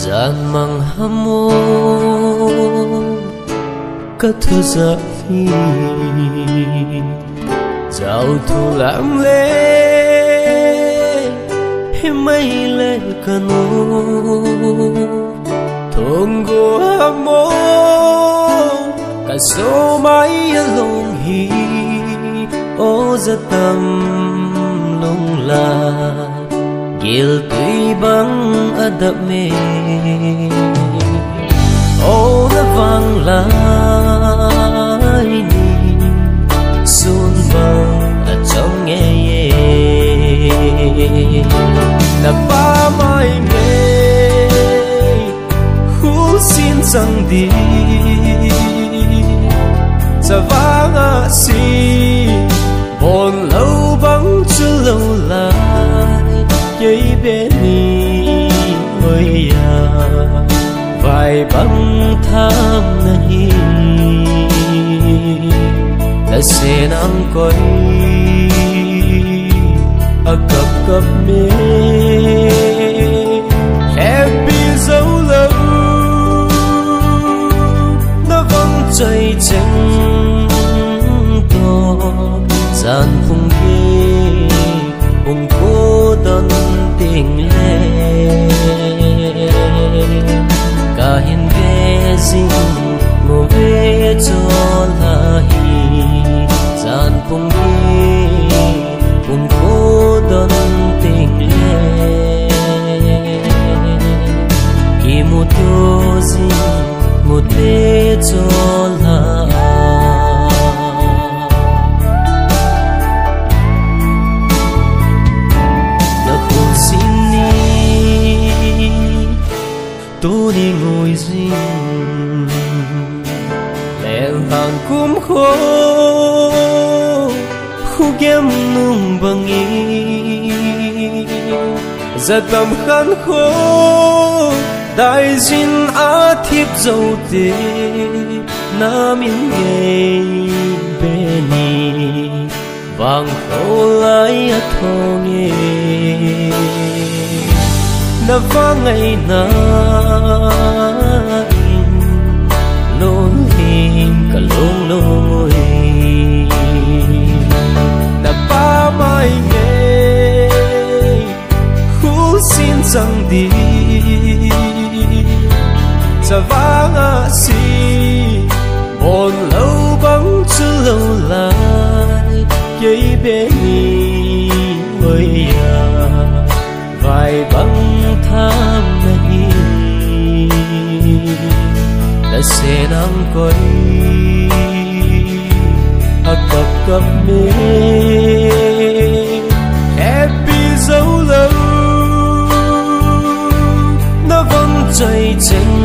gian mang hamo cất thư giặc phi dạo thu lãng lê mây lên cano thôn go hamo cả số mãi lòng hi ô giật tâm lung la gil tùy băng adab me ô đã vang lại ni xuân vang ở trong nghe đã ba mai nghe hú xin rằng đi za vang a si bon lâu băng chưa lâu lại dây bên ni ơi à vài băng tham nahi đã sẽ nắng coi a cập cập mê happy dấu lâu nó vắng chạy chân to gian phung ghê cùng cô đơn tình lệ cả hiền về dinh ngô về cho là hi gian phung ghê cùng cô đơn tình lệ khi một đôi dinh một lệ cho là tôi đi ngồi riêng lẹn hàng cúm khô khu kem nung bằng ý giờ tầm khăn khô đại dinh á thiếp dâu tê nam yên ngày bên ni vàng khô lại thô nghe đã vang ngày nay luôn hình cả lung lối đã ba mai nghe hú xin rằng đi za vang a si bon lâu băng chưa lâu lại dây bên ni ơi à vài băng tham nahi đã sẽ nắng coi a cập cập mê happy dấu lâu nó vẫn chạy chân